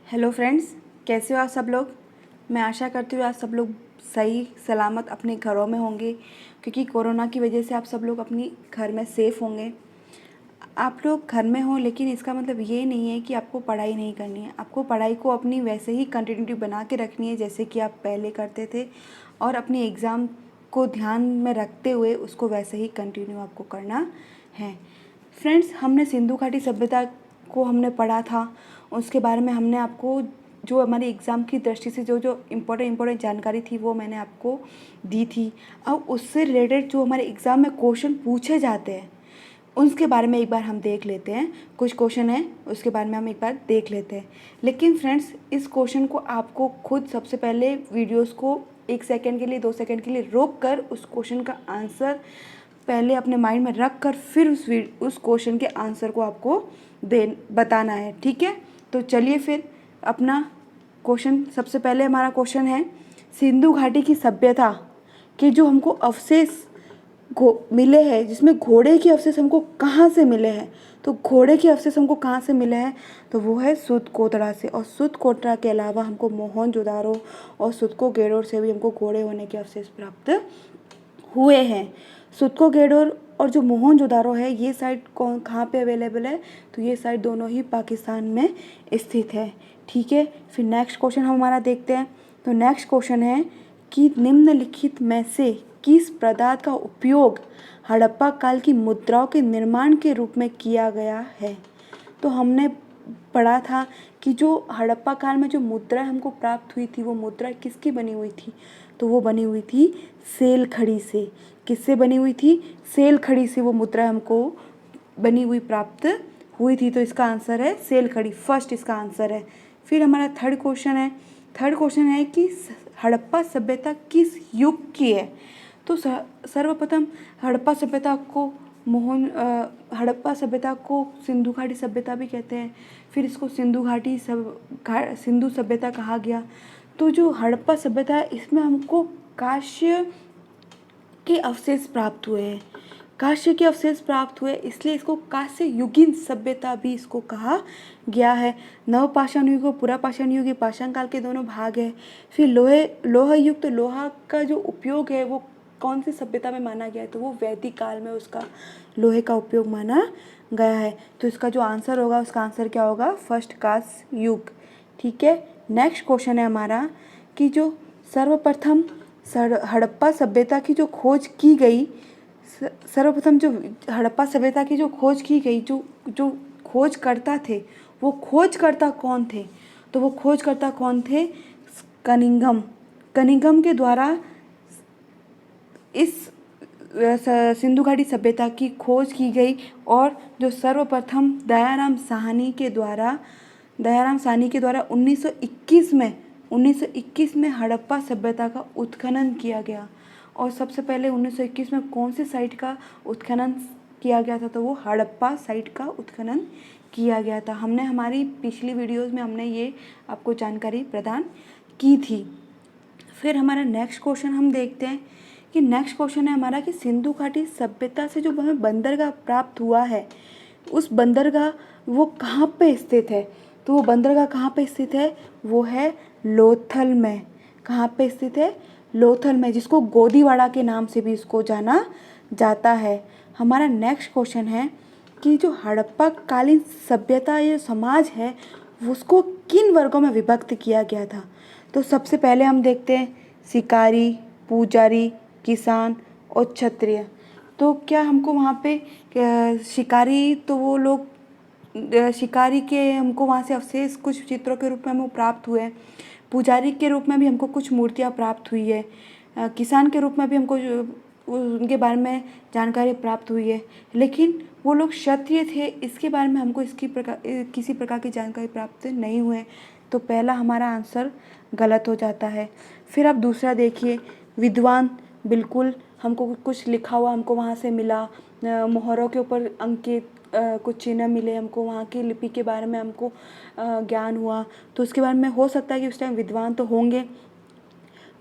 Hello friends, कैसे हो आप सब लोग। मैं आशा करती हूँ आप सब लोग सही सलामत अपने घरों में होंगे, क्योंकि कोरोना की वजह से आप सब लोग अपनी घर में सेफ़ होंगे। आप लोग घर में हो, लेकिन इसका मतलब ये नहीं है कि आपको पढ़ाई नहीं करनी है। आपको पढ़ाई को अपनी वैसे ही कंटिन्यूटी बना के रखनी है जैसे कि आप पहले करते थे, और अपनी एग्ज़ाम को ध्यान में रखते हुए उसको वैसे ही कंटिन्यू आपको करना है। फ्रेंड्स, हमने सिंधु घाटी सभ्यता को हमने पढ़ा था। उसके बारे में हमने आपको जो हमारी एग्ज़ाम की दृष्टि से जो जो इम्पोर्टेंट जानकारी थी वो मैंने आपको दी थी। अब उससे रिलेटेड जो हमारे एग्ज़ाम में क्वेश्चन पूछे जाते हैं उसके बारे में एक बार हम देख लेते हैं। कुछ क्वेश्चन हैं, उसके बारे में हम एक बार देख लेते हैं। लेकिन फ्रेंड्स, इस क्वेश्चन को आपको खुद सबसे पहले वीडियोस को 1 सेकंड के लिए 2 सेकंड के लिए रोक कर उस क्वेश्चन का आंसर पहले अपने माइंड में रख कर फिर उस क्वेश्चन के आंसर को आपको बताना है, ठीक है। तो चलिए फिर अपना क्वेश्चन, सबसे पहले हमारा क्वेश्चन है सिंधु घाटी की सभ्यता के जो हमको अवशेष मिले हैं, जिसमें घोड़े के अवशेष हमको कहाँ से मिले हैं। तो घोड़े के अवशेष हमको कहाँ से मिले हैं, तो वो है सुतकोतरा से। और सुतकोतरा के अलावा हमको मोहनजोदारो और सुतकोगेडोर से भी हमको घोड़े होने के अवशेष प्राप्त हुए हैं। सुतकोगेडोर और जो मोहनजोदारो है, ये साइट कहाँ पे अवेलेबल है, तो ये साइट दोनों ही पाकिस्तान में स्थित है, ठीक है। फिर नेक्स्ट क्वेश्चन हम हमारा देखते हैं। तो नेक्स्ट क्वेश्चन है कि निम्नलिखित में से किस पदार्थ का उपयोग हड़प्पा काल की मुद्राओं के निर्माण के रूप में किया गया है। तो हमने पढ़ा था कि जो हड़प्पा काल में जो मुद्रा हमको प्राप्त हुई थी वो मुद्रा किसकी बनी हुई थी, तो वो बनी हुई थी सेल खड़ी से। किससे बनी हुई थी, सेल खड़ी से वो मुद्रा हमको बनी हुई प्राप्त हुई थी। तो इसका आंसर है सेल खड़ी, फर्स्ट इसका आंसर है। फिर हमारा थर्ड क्वेश्चन है कि हड़प्पा सभ्यता किस युग की है। तो सर्वप्रथम हड़प्पा सभ्यता को सिंधु घाटी सभ्यता भी कहते हैं। फिर इसको सिंधु सभ्यता कहा गया। तो जो हड़प्पा सभ्यता है इसमें हमको कांस्य के अवशेष प्राप्त हुए हैं। कांस्य के अवशेष प्राप्त हुए, इसलिए इसको कांस्य युगीन सभ्यता भी इसको कहा गया है। नवपाषाण युग और पुरापाषाण युग, ये पाषाण काल के दोनों भाग है। फिर लोह युग, तो लोहा का जो उपयोग है वो कौन सी सभ्यता में माना गया है, तो वो वैदिक काल में उसका लोहे का उपयोग माना गया है। तो इसका जो आंसर होगा, उसका आंसर क्या होगा, फर्स्ट कांस्य युग, ठीक है। नेक्स्ट क्वेश्चन है हमारा कि जो सर्वप्रथम हड़प्पा सभ्यता की जो खोज की गई, सर्वप्रथम जो हड़प्पा सभ्यता की जो खोज की गई, जो खोजकर्ता थे, वो खोजकर्ता कौन थे, तो वो खोजकर्ता कौन थे, कनिंघम के द्वारा इस सिंधु घाटी सभ्यता की खोज की गई। और जो सर्वप्रथम दयाराम साहनी के द्वारा 1921 में हड़प्पा सभ्यता का उत्खनन किया गया। और सबसे पहले 1921 में कौन सी साइट का उत्खनन किया गया था, तो वो हड़प्पा साइट का उत्खनन किया गया था। हमने हमारी पिछली वीडियोज़ में हमने ये आपको जानकारी प्रदान की थी। फिर हमारा नेक्स्ट क्वेश्चन हम देखते हैं कि नेक्स्ट क्वेश्चन है हमारा कि सिंधु घाटी सभ्यता से जो हमें बंदरगाह प्राप्त हुआ है, उस बंदरगाह वो कहाँ पे स्थित है, तो वो बंदरगाह कहाँ पे स्थित है, वो है लोथल में। कहाँ पे स्थित है, लोथल में, जिसको गोदीवाड़ा के नाम से भी इसको जाना जाता है। हमारा नेक्स्ट क्वेश्चन है कि जो हड़प्पा कालीन सभ्यता या समाज है उसको किन वर्गों में विभक्त किया गया था। तो सबसे पहले हम देखते हैं शिकारी, पुजारी, किसान और क्षत्रिय। तो क्या हमको वहाँ पे शिकारी, तो वो लोग शिकारी के हमको वहाँ से अवशेष कुछ चित्रों के रूप में हमको प्राप्त हुए। पुजारी के रूप में भी हमको कुछ मूर्तियाँ प्राप्त हुई है। किसान के रूप में भी हमको उनके बारे में जानकारी प्राप्त हुई है। लेकिन वो लोग क्षत्रिय थे, इसके बारे में हमको किसी प्रकार की जानकारी प्राप्त नहीं हुए। तो पहला हमारा आंसर गलत हो जाता है। फिर आप दूसरा देखिए, विद्वान, बिल्कुल हमको कुछ लिखा हुआ हमको वहाँ से मिला, मोहरों के ऊपर अंकित कुछ चिन्ह मिले हमको, वहाँ की लिपि के बारे में हमको ज्ञान हुआ। तो उसके बारे में हो सकता है कि उस टाइम विद्वान तो होंगे।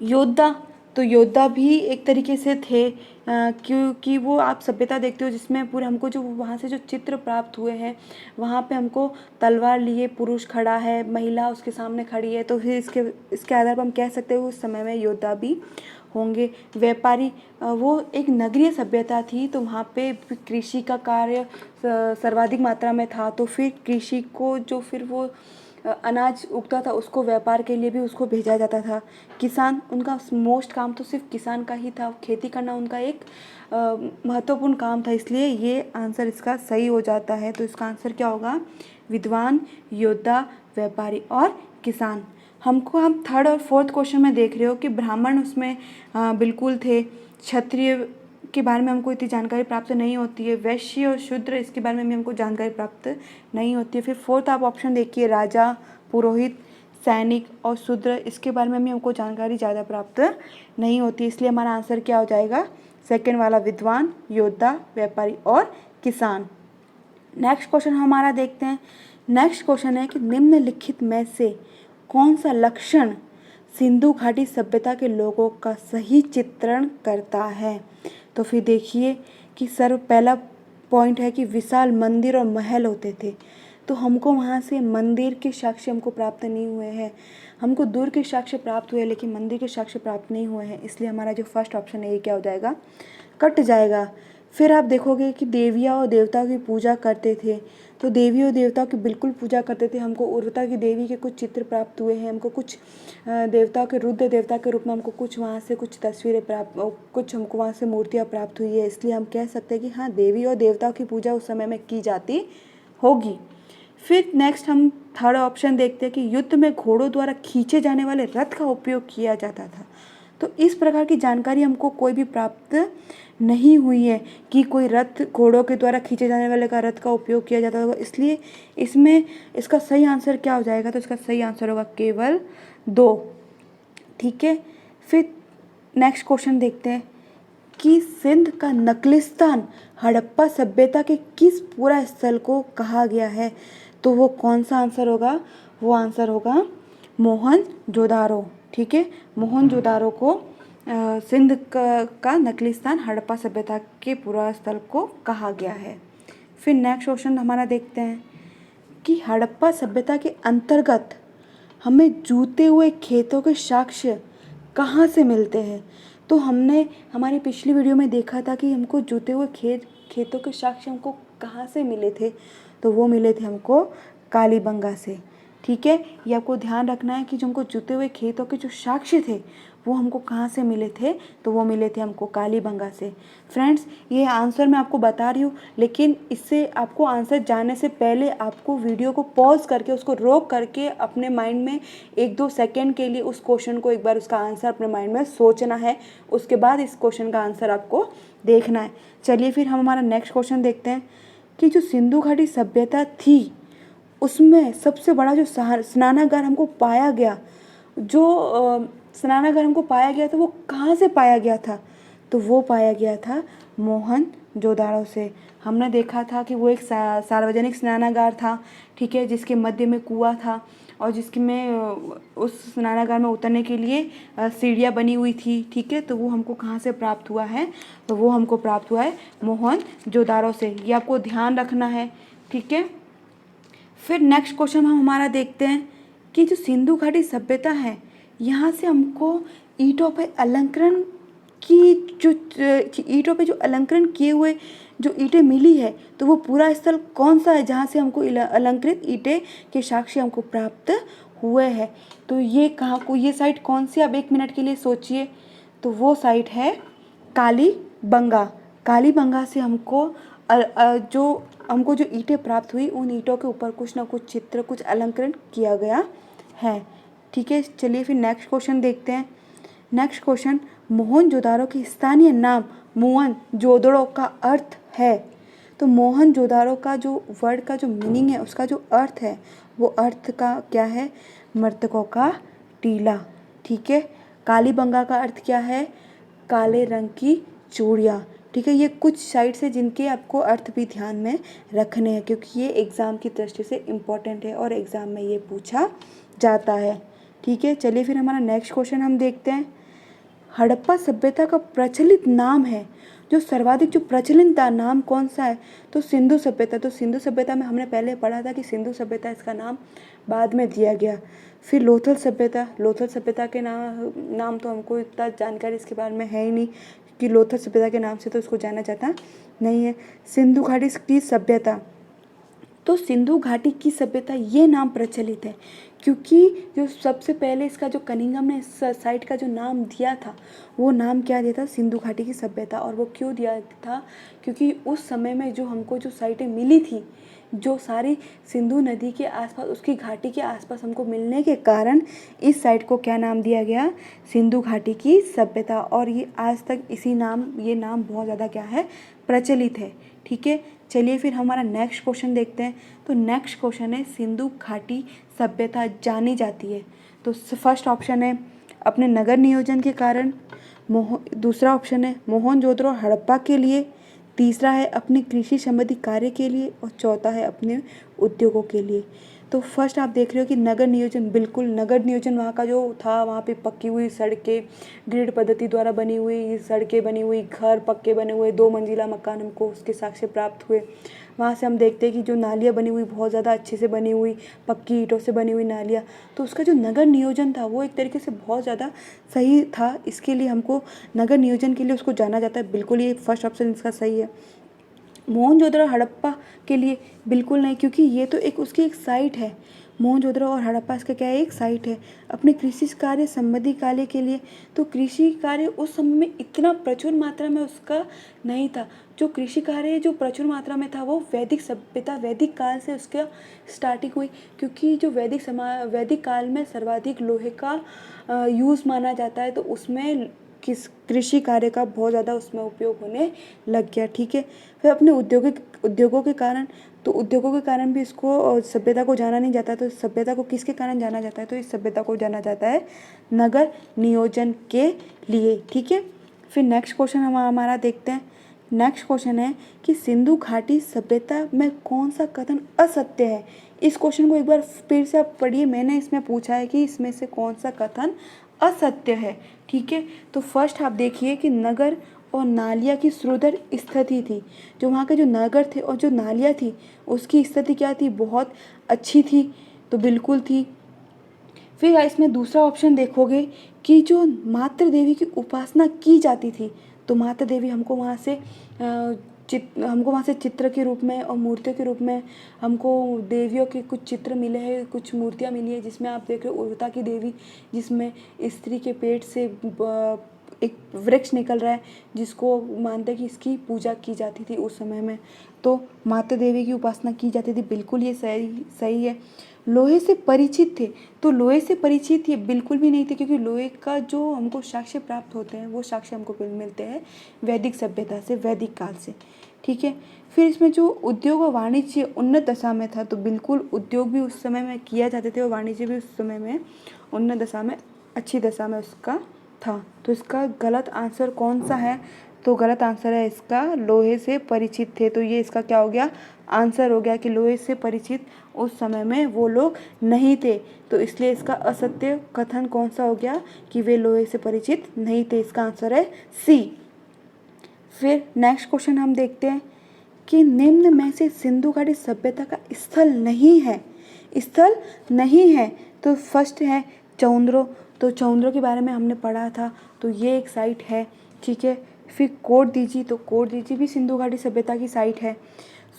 योद्धा, तो योद्धा भी एक तरीके से थे, क्योंकि वो आप सभ्यता देखते हो जिसमें पूरे हमको जो वहाँ से जो चित्र प्राप्त हुए हैं, वहाँ पे हमको तलवार लिए पुरुष खड़ा है, महिला उसके सामने खड़ी है, तो फिर इसके आधार पर हम कह सकते हैं उस समय में योद्धा भी होंगे। व्यापारी, वो एक नगरीय सभ्यता थी, तो वहाँ पे कृषि का कार्य सर्वाधिक मात्रा में था, तो फिर कृषि को जो फिर वो अनाज उगता था उसको व्यापार के लिए भी उसको भेजा जाता था। किसान, उनका मोस्ट काम तो सिर्फ किसान का ही था, खेती करना उनका एक महत्वपूर्ण काम था, इसलिए ये आंसर इसका सही हो जाता है। तो इसका आंसर क्या होगा? विद्वान, योद्धा, व्यापारी और किसान। हम थर्ड और फोर्थ क्वेश्चन में देख रहे हो कि ब्राह्मण उसमें बिल्कुल थे, क्षत्रिय के बारे में हमको इतनी जानकारी प्राप्त नहीं होती है, वैश्य और शूद्र इसके बारे में भी हमको जानकारी प्राप्त नहीं होती है। फिर फोर्थ आप ऑप्शन देखिए, राजा, पुरोहित, सैनिक और शूद्र, इसके बारे में भी हमको जानकारी ज़्यादा प्राप्त नहीं होती, इसलिए हमारा आंसर क्या हो जाएगा? सेकेंड वाला, विद्वान, योद्धा, व्यापारी और किसान। नेक्स्ट क्वेश्चन हमारा देखते हैं। नेक्स्ट क्वेश्चन है कि निम्नलिखित में से कौन सा लक्षण सिंधु घाटी सभ्यता के लोगों का सही चित्रण करता है? तो फिर देखिए कि पहला पॉइंट है कि विशाल मंदिर और महल होते थे, तो हमको वहाँ से मंदिर के साक्ष्य हमको प्राप्त नहीं हुए हैं, हमको दूर के साक्ष्य प्राप्त हुए लेकिन मंदिर के साक्ष्य प्राप्त नहीं हुए हैं, इसलिए हमारा जो फर्स्ट ऑप्शन है ये क्या हो जाएगा? कट जाएगा। फिर आप देखोगे कि देवियाँ और देवताओं की पूजा करते थे, तो देवी और देवताओं की बिल्कुल पूजा करते थे। हमको उर्वरता की देवी के कुछ चित्र प्राप्त हुए हैं, हमको कुछ देवताओं के, रुद्र देवता के रूप में हमको कुछ वहाँ से कुछ तस्वीरें प्राप्त, कुछ हमको वहाँ से मूर्तियाँ प्राप्त हुई है, इसलिए हम कह सकते हैं कि हाँ, देवी और देवताओं की पूजा उस समय में की जाती होगी। फिर नेक्स्ट हम थर्ड ऑप्शन देखते हैं कि युद्ध में घोड़ों द्वारा खींचे जाने वाले रथ का उपयोग किया जाता था। तो इस प्रकार की जानकारी हमको कोई भी प्राप्त नहीं हुई है कि कोई रथ, घोड़ों के द्वारा खींचे जाने वाले का रथ का उपयोग किया जाता होगा, इसलिए इसमें इसका सही आंसर क्या हो जाएगा? तो इसका सही आंसर होगा केवल 2। ठीक है, फिर नेक्स्ट क्वेश्चन देखते हैं कि सिंध का नकलिस्तान हड़प्पा सभ्यता के किस पूरा स्थल को कहा गया है? तो वो कौन सा आंसर होगा? वो आंसर होगा मोहनजोदारो। ठीक है, मोहनजोदारो को सिंध का नकलिस्तान हड़प्पा सभ्यता के पूरा स्थल को कहा गया है। फिर नेक्स्ट क्वेश्चन हमारा देखते हैं कि हड़प्पा सभ्यता के अंतर्गत हमें जूते हुए खेतों के साक्ष्य कहाँ से मिलते हैं? तो हमने हमारी पिछली वीडियो में देखा था कि हमको जूते हुए खेतों के साक्ष्य हमको कहाँ से मिले थे? तो वो मिले थे हमको कालीबंगा से। ठीक है, ये आपको ध्यान रखना है कि जो हमको जूते हुए खेतों के जो साक्ष्य थे वो हमको कहाँ से मिले थे? तो वो मिले थे हमको कालीबंगा से। फ्रेंड्स, ये आंसर मैं आपको बता रही हूँ, लेकिन इससे आपको आंसर जानने से पहले आपको वीडियो को पॉज करके, उसको रोक करके अपने माइंड में 1-2 सेकेंड के लिए उस क्वेश्चन को एक बार उसका आंसर अपने माइंड में सोचना है, उसके बाद इस क्वेश्चन का आंसर आपको देखना है। चलिए फिर हम हमारा नेक्स्ट क्वेश्चन देखते हैं कि जो सिंधु घाटी सभ्यता थी उसमें सबसे बड़ा जो स्नानागार हमको पाया गया, जो स्नानागार हमको पाया गया था, वो कहाँ से पाया गया था? तो वो पाया गया था मोहनजोदाड़ो से। हमने देखा था कि वो एक सार्वजनिक स्नानागार था, ठीक है, जिसके मध्य में कुआं था और जिसके में उस स्नानागार में उतरने के लिए सीढ़ियाँ बनी हुई थी। ठीक है, तो वो हमको कहाँ से प्राप्त हुआ है? तो वो हमको प्राप्त हुआ है मोहनजोदाड़ो से। ये आपको ध्यान रखना है। ठीक है, फिर नेक्स्ट क्वेश्चन हम हमारा देखते हैं कि जो सिंधु घाटी सभ्यता है, यहाँ से हमको ईंटों पे अलंकरण की जो ईंटों पे जो अलंकरण किए हुए जो ईंटें मिली है, तो वो पूरा स्थल कौन सा है जहाँ से हमको अलंकृत ईंटें के साक्ष्य हमको प्राप्त हुए हैं? तो ये कहाँ को, ये साइट कौन सी? आप 1 मिनट के लिए सोचिए। तो वो साइट है कालीबंगा। कालीबंगा से हमको जो ईंटें प्राप्त हुई, उन ईंटों के ऊपर कुछ ना कुछ चित्र, कुछ अलंकरण किया गया है। ठीक है, चलिए फिर नेक्स्ट क्वेश्चन देखते हैं। नेक्स्ट क्वेश्चन, मोहनजोदाड़ो की स्थानीय नाम मोहनजोदड़ो का अर्थ है। तो मोहनजोदाड़ो का जो वर्ड का जो मीनिंग है, उसका जो अर्थ है, वो अर्थ का क्या है? मृतकों का टीला। ठीक है, कालीबंगा का अर्थ क्या है? काले रंग की चूड़ियाँ। ठीक है, ये कुछ साइट्स है जिनके आपको अर्थ भी ध्यान में रखने हैं, क्योंकि ये एग्ज़ाम की दृष्टि से इम्पोर्टेंट है और एग्ज़ाम में ये पूछा जाता है। ठीक है, चलिए फिर हमारा नेक्स्ट क्वेश्चन हम देखते हैं। हड़प्पा सभ्यता का प्रचलित नाम है, जो सर्वाधिक जो प्रचलित नाम कौन सा है, तो सिंधु सभ्यता। तो सिंधु सभ्यता में हमने पहले पढ़ा था कि सिंधु सभ्यता इसका नाम बाद में दिया गया। फिर लोथल सभ्यता, लोथल सभ्यता के नाम तो हमको इतना जानकारी इसके बारे में है ही नहीं कि लोथल सभ्यता के नाम से तो इसको जाना जाता नहीं है। सिंधु घाटी की सभ्यता, तो सिंधु घाटी की सभ्यता ये नाम प्रचलित है क्योंकि जो सबसे पहले इसका जो कनिंघम ने इस साइट का जो नाम दिया था, वो नाम क्या दिया था, सिंधु घाटी की सभ्यता। और वो क्यों दिया था, क्योंकि उस समय में जो हमको जो साइटें मिली थी, जो सारी सिंधु नदी के आसपास, उसकी घाटी के आसपास हमको मिलने के कारण इस साइट को क्या नाम दिया गया, सिंधु घाटी की सभ्यता। और ये आज तक ये नाम बहुत ज़्यादा क्या है, प्रचलित है। ठीक है, चलिए फिर हमारा नेक्स्ट क्वेश्चन देखते हैं। तो नेक्स्ट क्वेश्चन है, सिंधु घाटी सभ्यता जानी जाती है। तो फर्स्ट ऑप्शन है अपने नगर नियोजन के कारण, दूसरा ऑप्शन है मोहनजोदड़ो और हड़प्पा के लिए, तीसरा है अपने कृषि संबंधी कार्य के लिए, और चौथा है अपने उद्योगों के लिए। तो फर्स्ट आप देख रहे हो कि नगर नियोजन, बिल्कुल नगर नियोजन वहाँ का जो था, वहाँ पे पक्की हुई सड़कें, ग्रिड पद्धति द्वारा बनी हुई सड़कें बनी हुई, घर पक्के बने हुए, 2 मंजिला मकान हमको उसके साक्ष्य प्राप्त हुए। वहाँ से हम देखते हैं कि जो नालियाँ बनी हुई, बहुत ज़्यादा अच्छे से बनी हुई, पक्की ईंटों से बनी हुई नालियाँ। तो उसका जो नगर नियोजन था वो एक तरीके से बहुत ज़्यादा सही था, इसके लिए हमको नगर नियोजन के लिए उसको जाना जाता है। बिल्कुल ये फर्स्ट ऑप्शन इसका सही है। मोहनजोदड़ो हड़प्पा के लिए बिल्कुल नहीं, क्योंकि ये तो उसकी एक साइट है। मोहनजोदड़ो और हड़प्पा इसका क्या है, एक साइट है। अपने कृषि कार्य संबंधी कार्य के लिए, तो कृषि कार्य उस समय में इतना प्रचुर मात्रा में उसका नहीं था। जो कृषि कार्य जो प्रचुर मात्रा में था वो वैदिक सभ्यता, वैदिक काल से उसका स्टार्टिंग हुई, क्योंकि जो वैदिक काल में सर्वाधिक लोहे का यूज़ माना जाता है, तो उसमें कृषि कार्य का बहुत ज़्यादा उसमें उपयोग होने लग गया। ठीक है, फिर अपने उद्योगों के कारण, तो उद्योगों के कारण भी इसको सभ्यता को जाना नहीं जाता। तो सभ्यता को किसके कारण जाना जाता है, तो इस सभ्यता को जाना जाता है नगर नियोजन के लिए। ठीक है, फिर नेक्स्ट क्वेश्चन हमारा देखते हैं। नेक्स्ट क्वेश्चन है कि सिंधु घाटी सभ्यता में कौन सा कथन असत्य है। इस क्वेश्चन को एक बार फिर से आप पढ़िए, मैंने इसमें पूछा है कि इसमें से कौन सा कथन असत्य है। ठीक है, तो फर्स्ट आप देखिए कि नगर और नालिया की सुदृढ़ स्थिति थी। जो वहाँ के जो नगर थे और जो नालियाँ थी, उसकी स्थिति क्या थी, बहुत अच्छी थी, तो बिल्कुल थी। फिर इसमें दूसरा ऑप्शन देखोगे कि जो मातृ देवी की उपासना की जाती थी, तो मातृ देवी हमको वहाँ से चित्र के रूप में और मूर्तियों के रूप में हमको देवियों के कुछ चित्र मिले हैं, कुछ मूर्तियाँ मिली है, जिसमें आप देख रहे हो उर्वरता की देवी, जिसमें स्त्री के पेट से एक वृक्ष निकल रहा है, जिसको मानते हैं कि इसकी पूजा की जाती थी उस समय में। तो माता देवी की उपासना की जाती थी, बिल्कुल ये सही है। लोहे से परिचित थे, तो लोहे से परिचित ये बिल्कुल भी नहीं थे, क्योंकि लोहे का जो हमको साक्ष्य प्राप्त होते हैं वो साक्ष्य हमको मिलते हैं वैदिक सभ्यता से, वैदिक काल से। ठीक है, फिर इसमें जो उद्योग और वाणिज्य उन्नत दशा में था, तो बिल्कुल उद्योग भी उस समय में किया जाते थे और वाणिज्य भी उस समय में उन्नत दशा में, अच्छी दशा में उसका था। तो इसका गलत आंसर कौन सा है, तो गलत आंसर है इसका लोहे से परिचित थे। तो ये इसका क्या हो गया, आंसर हो गया कि लोहे से परिचित उस समय में वो लोग नहीं थे। तो इसलिए इसका असत्य कथन कौन सा हो गया कि वे लोहे से परिचित नहीं थे। इसका आंसर है सी। फिर नेक्स्ट क्वेश्चन हम देखते हैं कि निम्न में से सिंधु घाटी सभ्यता का स्थल नहीं है। तो फर्स्ट है चौंद्रो। तो चौंद्रो के बारे में हमने पढ़ा था, तो ये एक साइट है। ठीक है, फिर कोट दीजी, तो कोट दीजी भी सिंधु घाटी सभ्यता की साइट है।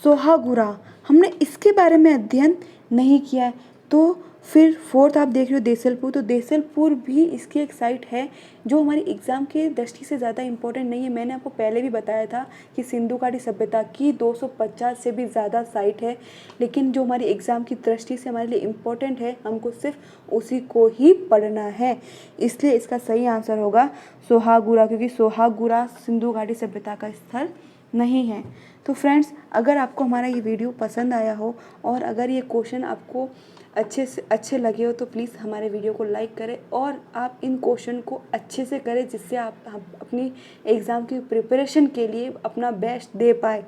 सोहागुरा, हमने इसके बारे में अध्ययन नहीं किया है। तो फिर फोर्थ आप देख रहे हो देसलपुर, तो देसलपुर भी इसकी एक साइट है जो हमारी एग्ज़ाम के दृष्टि से ज़्यादा इम्पोर्टेंट नहीं है। मैंने आपको पहले भी बताया था कि सिंधु घाटी सभ्यता की 250 से भी ज़्यादा साइट है, लेकिन जो हमारी एग्ज़ाम की दृष्टि से हमारे लिए इम्पोर्टेंट है, हमको सिर्फ उसी को ही पढ़ना है। इसलिए इसका सही आंसर होगा सोहागुरा, क्योंकि सोहागुरा सिंधु घाटी सभ्यता का स्थल नहीं है। तो फ्रेंड्स, अगर आपको हमारा ये वीडियो पसंद आया हो और अगर ये क्वेश्चन आपको अच्छे लगे हो, तो प्लीज़ हमारे वीडियो को लाइक करें और आप इन क्वेश्चन को अच्छे से करें, जिससे आप अपनी एग्ज़ाम की प्रिपरेशन के लिए अपना बेस्ट दे पाए।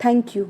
Thank you.